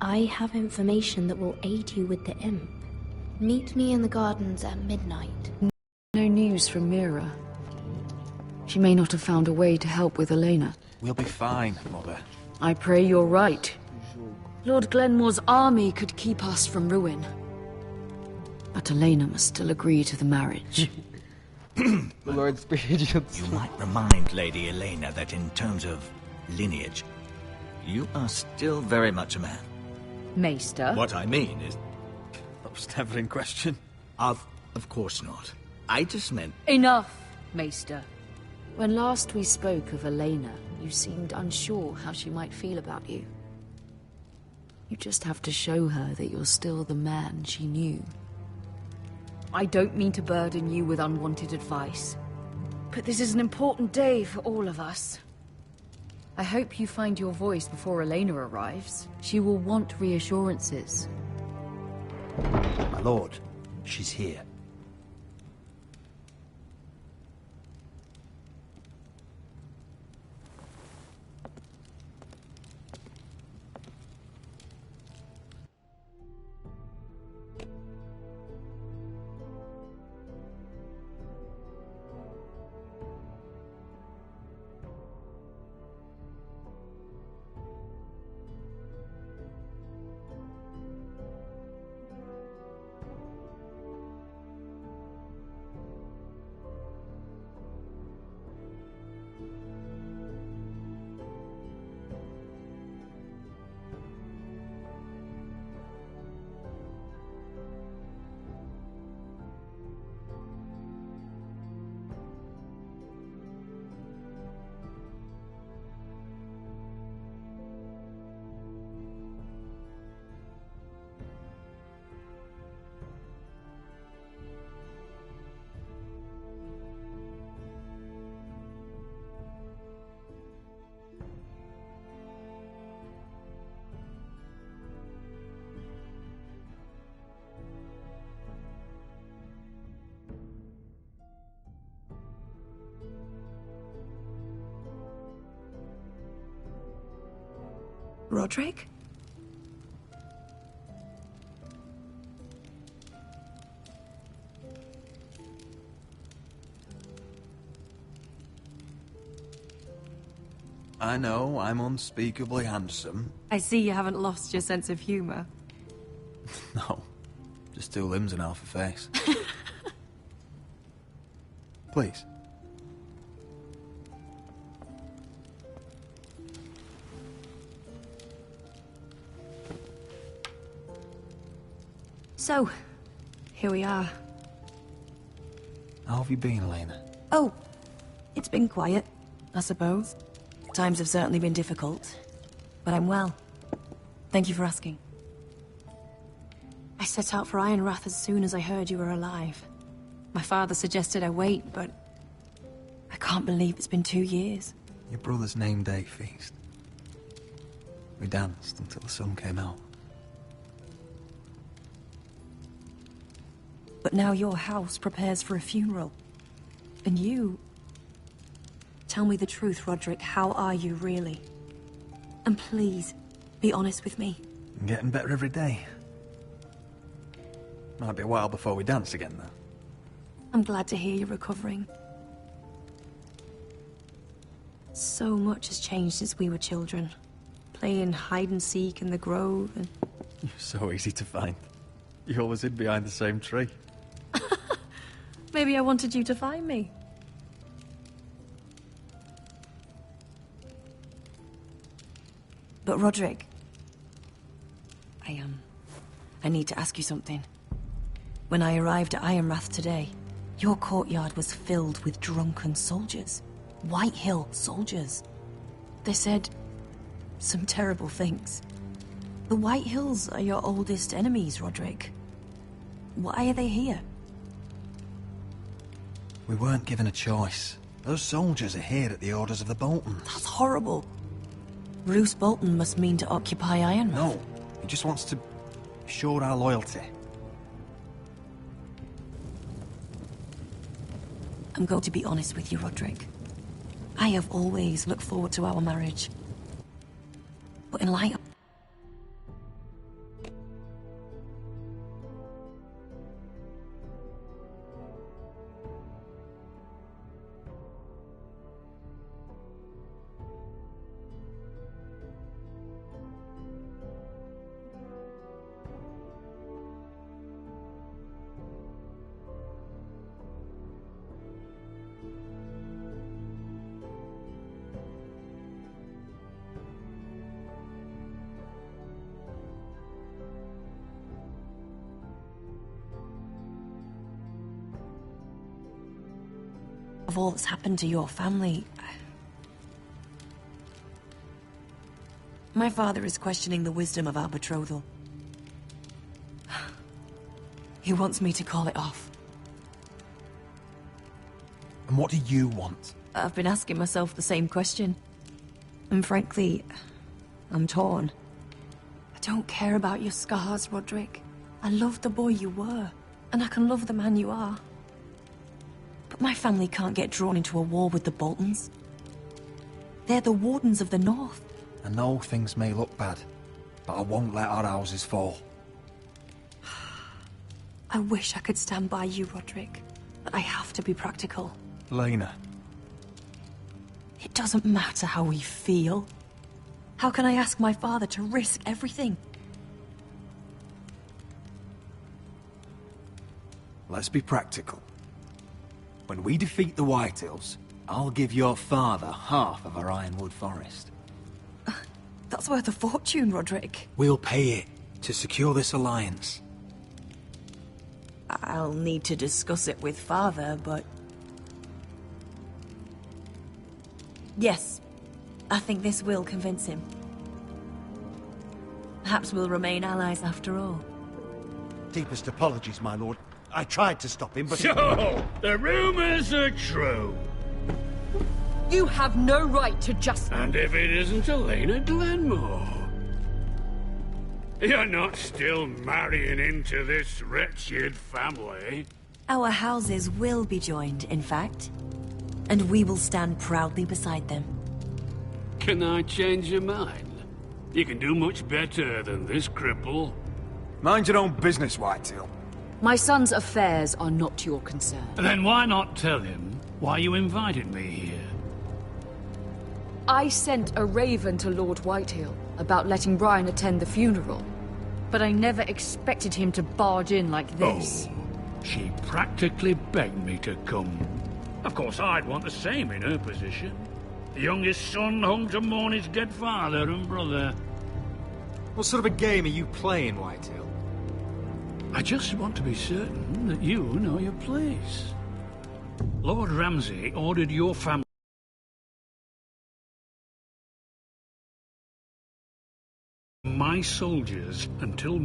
J: I have information that will aid you with the imp. Meet me in the gardens at midnight.
G: No news from Mira. She may not have found a way to help with Elena.
W: We'll be fine, Mother.
G: I pray you're right. Lord Glenmore's army could keep us from ruin. But Elena must still agree to the marriage.
A: The Lord's patience.
F: You might remind Lady Elena that in terms of lineage, you are still very much a man.
G: Maester?
F: What I mean is...
S: That was never in question.
F: Of course not. I just meant...
G: Enough, Maester. When last we spoke of Elena, you seemed unsure how she might feel about you. You just have to show her that you're still the man she knew. I don't mean to burden you with unwanted advice, but this is an important day for all of us. I hope you find your voice before Elena arrives. She will want reassurances.
I: My lord, she's here.
R: Roderick?
S: I know I'm unspeakably handsome.
R: I see you haven't lost your sense of humor.
S: No, just two limbs and half a face. Please.
R: So, here we are.
S: How have you been, Elena?
R: Oh, it's been quiet, I suppose. Times have certainly been difficult, but I'm well. Thank you for asking. I set out for Ironrath as soon as I heard you were alive. My father suggested I wait, but I can't believe it's been 2 years.
S: Your brother's name day feast.
W: We danced until the sun came out.
H: But now your house prepares for a funeral. And you... Tell me the truth, Roderick. How are you, really? And please, be honest with me.
W: I'm getting better every day. Might be a while before we dance again, though.
H: I'm glad to hear you're recovering. So much has changed since we were children. Playing hide-and-seek in the grove and...
W: You're so easy to find. You always hid behind the same tree.
H: Maybe I wanted you to find me. But Roderick... I need to ask you something. When I arrived at Ironrath today, your courtyard was filled with drunken soldiers. White Hill soldiers. They said some terrible things. The White Hills are your oldest enemies, Roderick. Why are they here?
W: We weren't given a choice. Those soldiers are here at the orders of the Boltons.
H: That's horrible. Roose Bolton must mean to occupy Ironrath.
W: No, he just wants to show our loyalty.
H: I'm going to be honest with you, Roderick. I have always looked forward to our marriage. But in light of... of all that's happened to your family... My father is questioning the wisdom of our betrothal. He wants me to call it off.
W: And what do you want?
H: I've been asking myself the same question. And frankly, I'm torn. I don't care about your scars, Roderick. I love the boy you were, and I can love the man you are. But my family can't get drawn into a war with the Boltons. They're the Wardens of the North.
W: I know things may look bad, but I won't let our houses fall.
H: I wish I could stand by you, Roderick, but I have to be practical.
W: Lena.
H: It doesn't matter how we feel. How can I ask my father to risk everything?
W: Let's be practical. When we defeat the Whitehills, I'll give your father half of our Ironwood Forest.
H: That's worth a fortune, Roderick.
W: We'll pay it to secure this alliance.
H: I'll need to discuss it with father, but... Yes, I think this will convince him. Perhaps we'll remain allies after all.
E: Deepest apologies, my lord. I tried to stop him, but...
C: So, the rumors are true.
G: You have no right to just...
C: And if it isn't Elena Glenmore? You're not still marrying into this wretched family?
H: Our houses will be joined, in fact. And we will stand proudly beside them.
C: Can I change your mind? You can do much better than this cripple.
W: Mind your own business, Whitetail.
G: My son's affairs are not your concern.
C: Then why not tell him why you invited me here?
G: I sent a raven to Lord Whitehill about letting Brian attend the funeral. But I never expected him to barge in like this.
C: Oh, she practically begged me to come. Of course, I'd want the same in her position. The youngest son home to mourn his dead father and brother.
M: What sort of a game are you playing, Whitetail?
C: I just want to be certain that you know your place. Lord Ramsay ordered your family my soldiers until